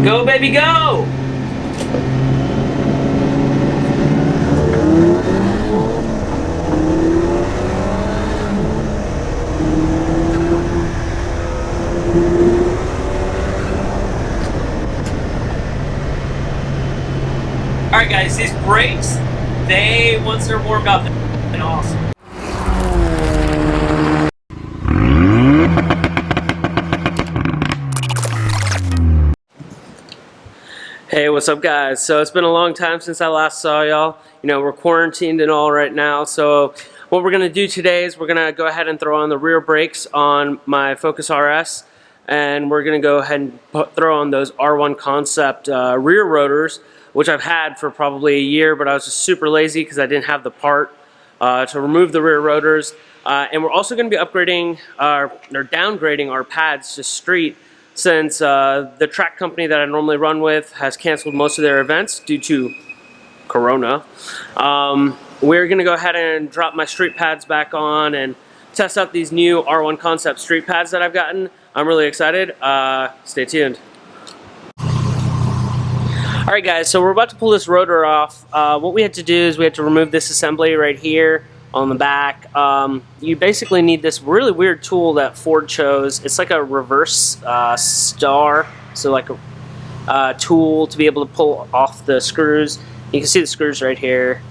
Go, baby, go! Alright guys, these brakes, once they're warmed up, they're awesome. Hey, what's up guys? So it's been a long time since I last saw y'all. You know, we're quarantined and all right now, so what we're going to do today is we're going to go ahead and throw on the rear brakes on my Focus RS, and we're going to go ahead and throw on those R1 Concept rear rotors, which I've had for probably a year, but I was just super lazy because I didn't have the part to remove the rear rotors. And we're also going to be upgrading or downgrading our pads to street, since the track company that I normally run with has canceled most of their events due to Corona. We're going to go ahead and drop my street pads back on and test out these new R1 Concept street pads that I've gotten. I'm really excited. Stay tuned. Alright guys, so we're about to pull this rotor off. What we had to do is we had to remove this assembly right here on the back. You basically need this really weird tool that Ford chose. It's like a reverse star, so like a tool to be able to pull off the screws. You can see the screws right here.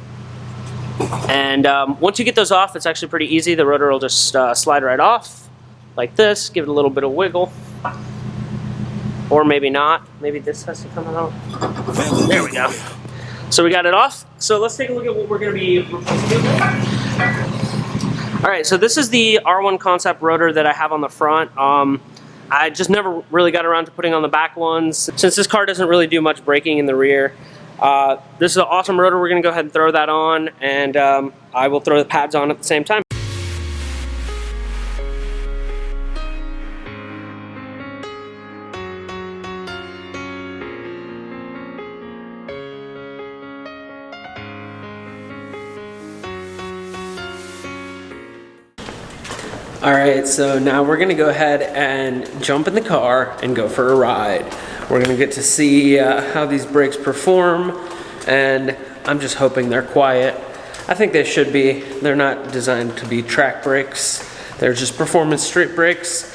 And once you get those off, it's actually pretty easy. The rotor will just slide right off like this. Give it a little bit of wiggle. Or maybe not. Maybe this has to come out. There we go. So we got it off. So let's take a look at what we're going to be replacing. Alright, so this is the R1 Concept rotor that I have on the front. I just never really got around to putting on the back ones, since this car doesn't really do much braking in the rear. This is an awesome rotor. We're going to go ahead and throw that on, and I will throw the pads on at the same time. Alright, so now we're going to go ahead and jump in the car and go for a ride. We're going to get to see how these brakes perform, and I'm just hoping they're quiet. I think they should be. They're not designed to be track brakes. They're just performance street brakes.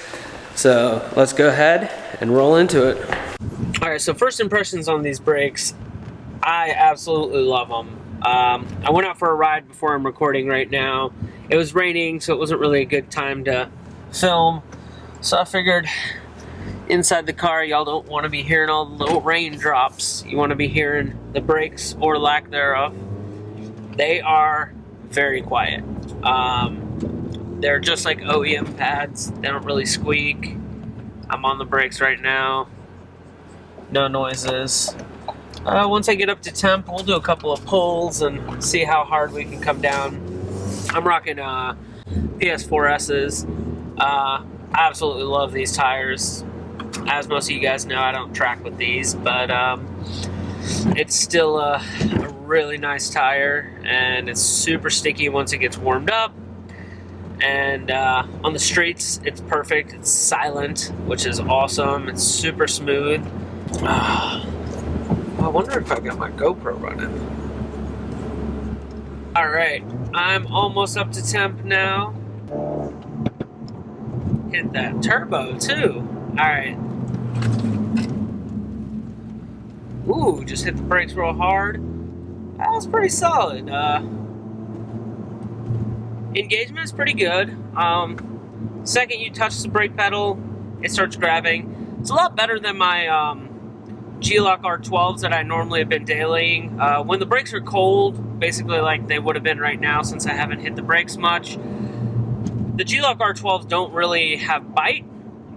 So let's go ahead and roll into it. Alright, so first impressions on these brakes. I absolutely love them. I went out for a ride before I'm recording right now. It was raining, so it wasn't really a good time to film. So I figured inside the car, y'all don't want to be hearing all the little raindrops. You want to be hearing the brakes or lack thereof. They are very quiet. They're just like OEM pads. They don't really squeak. I'm on the brakes right now. No noises. Once I get up to temp, we'll do a couple of pulls and see how hard we can come down. I'm rocking PS4S's. I absolutely love these tires. As most of you guys know, I don't track with these, but it's still a really nice tire, and it's super sticky once it gets warmed up. And on the streets, it's perfect. It's silent, which is awesome. It's super smooth. I wonder if I got my GoPro running. Alright, I'm almost up to temp now. Hit that turbo too. Alright. Ooh, just hit the brakes real hard. That was pretty solid. Engagement's pretty good. Second you touch the brake pedal, it starts grabbing. It's a lot better than my G-Lock R12s that I normally have been dailying. When the brakes are cold, basically like they would have been right now since I haven't hit the brakes much, the G-Lock R12s don't really have bite,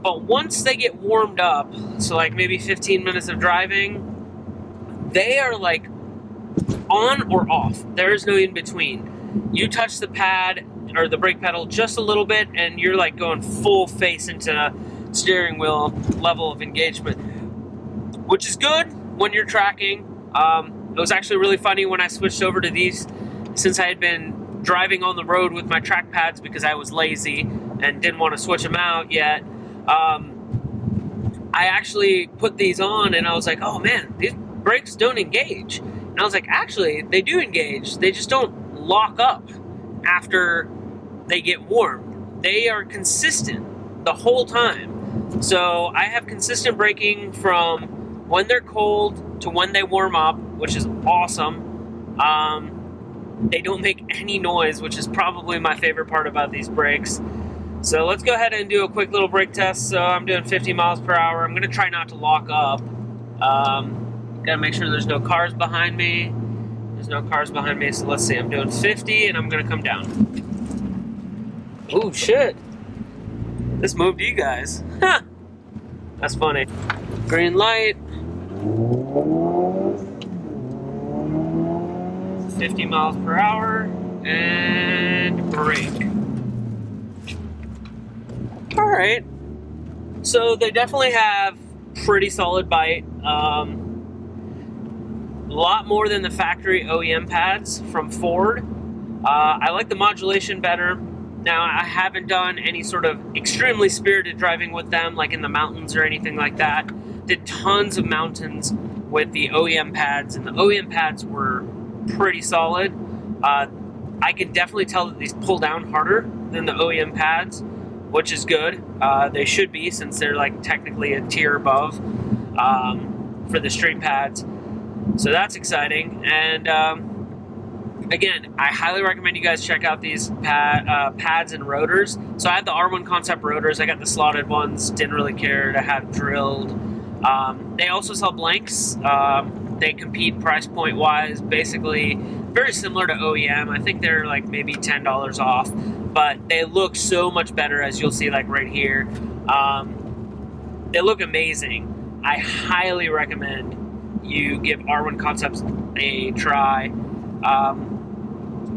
but once they get warmed up, so like maybe 15 minutes of driving, they are like on or off. There is no in between. You touch the pad or the brake pedal just a little bit and you're like going full face into steering wheel level of engagement, which is good when you're tracking. It was actually really funny when I switched over to these, since I had been driving on the road with my track pads because I was lazy and didn't want to switch them out yet. I I actually put these on and I was like, oh man, these brakes don't engage. And I was like, actually, they do engage. They just don't lock up after they get warm. They are consistent the whole time. So I have consistent braking from when they're cold to when they warm up, which is awesome. They don't make any noise, which is probably my favorite part about these brakes. So let's go ahead and do a quick little brake test. So I'm doing 50 miles per hour. I'm gonna try not to lock up. Gotta make sure there's no cars behind me. There's no cars behind me, so let's see. I'm doing 50 and I'm gonna come down. Oh shit. This moved you guys. Huh. That's funny. Green light. 50 miles per hour and brake. All right. So they definitely have pretty solid bite. A lot more than the factory OEM pads from Ford. I like the modulation better. Now, I haven't done any sort of extremely spirited driving with them, like in the mountains or anything like that. Did tons of mountains with the OEM pads, and the OEM pads were pretty solid. I can definitely tell that these pull down harder than the OEM pads, which is good. They should be, since they're like technically a tier above for the street pads. So that's exciting. And again, I highly recommend you guys check out these pads and rotors. So I have the R1 Concept rotors. I got the slotted ones. Didn't really care to have drilled. They also sell blanks. They compete price point wise, basically very similar to OEM. I think they're like maybe $10 off, but they look so much better, as you'll see like right here. They look amazing. I highly recommend you give R1 Concepts a try.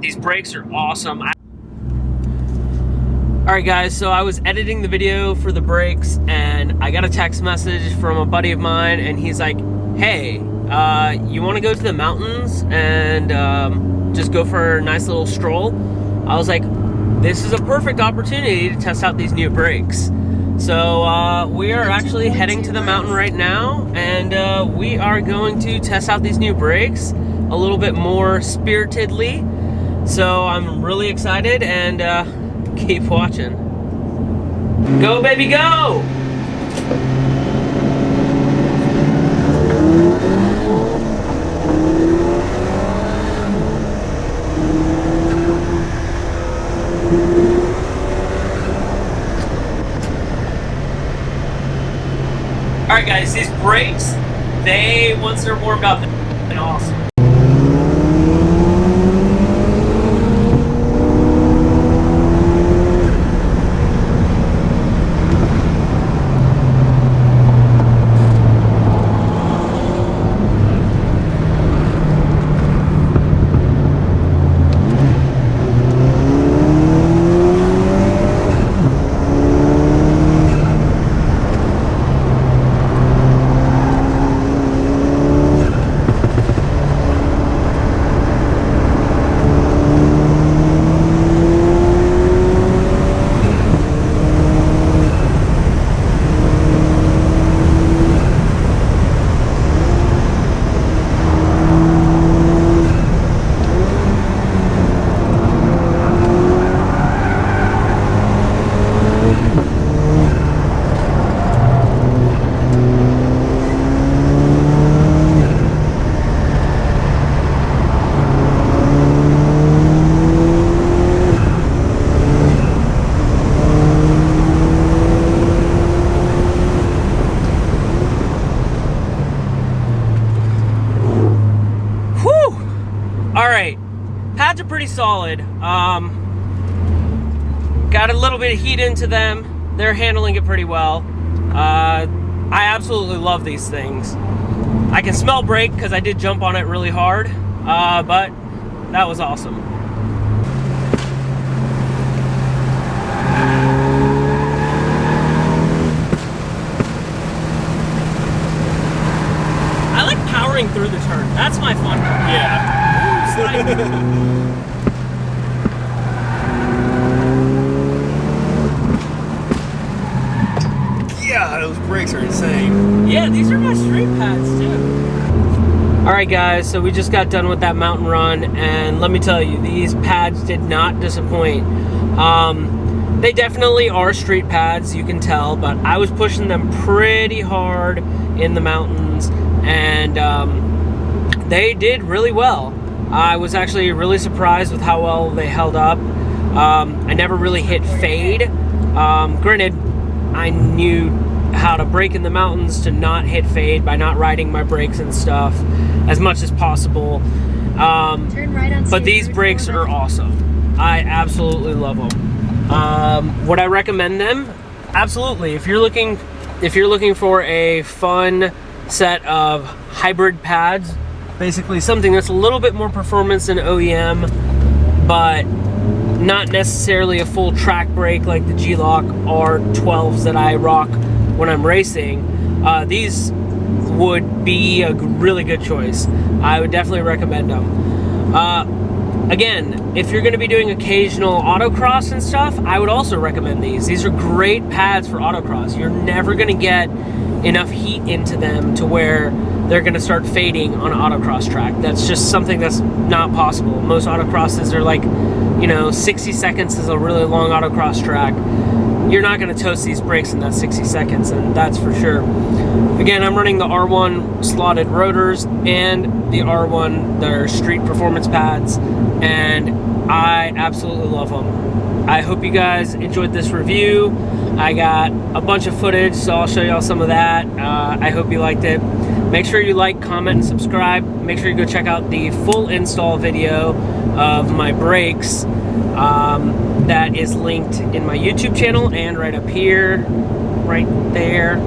These brakes are awesome. Alright guys, so I was editing the video for the brakes and I got a text message from a buddy of mine and he's like, hey, you want to go to the mountains and just go for a nice little stroll? I was like, this is a perfect opportunity to test out these new brakes. So we are actually heading to the mountain right now, and we are going to test out these new brakes a little bit more spiritedly. So I'm really excited, and keep watching. Go baby go! Alright guys, these brakes, once they're warmed up, they're awesome. Pads are pretty solid. Got a little bit of heat into them. They're handling it pretty well. I absolutely love these things. I can smell brake because I did jump on it really hard, but that was awesome. I like powering through the turn. That's my fun part. Yeah. Yeah, that was brakes are insane. Yeah, these are my street pads too. All right, guys, so we just got done with that mountain run, and let me tell you, these pads did not disappoint. They definitely are street pads, you can tell, but I was pushing them pretty hard in the mountains, and they did really well. I was actually really surprised with how well they held up. I never really hit fade. Granted, I knew how to brake in the mountains to not hit fade by not riding my brakes and stuff as much as possible. Turn right on but these brakes are awesome. I absolutely love them. Would I recommend them? Absolutely. If you're looking for a fun set of hybrid pads, basically something that's a little bit more performance than OEM, but not necessarily a full track brake like the G-Lock R12s that I rock when I'm racing, these would be a really good choice. I would definitely recommend them. Again, if you're going to be doing occasional autocross and stuff, I would also recommend these. These are great pads for autocross. You're never going to get enough heat into them to where they're going to start fading on an autocross track. That's just something that's not possible. Most autocrosses are like, 60 seconds is a really long autocross track. You're not going to toast these brakes in that 60 seconds, and that's for sure. Again, I'm running the R1 slotted rotors and the R1, their street performance pads, and I absolutely love them. I hope you guys enjoyed this review. I got a bunch of footage, so I'll show y'all some of that. I hope you liked it. Make sure you like, comment, and subscribe. Make sure you go check out the full install video of my brakes. That is linked in my YouTube channel and right up here, right there.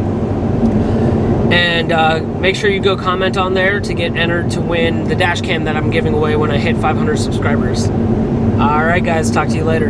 And make sure you go comment on there to get entered to win the dash cam that I'm giving away when I hit 500 subscribers. All right, guys, talk to you later.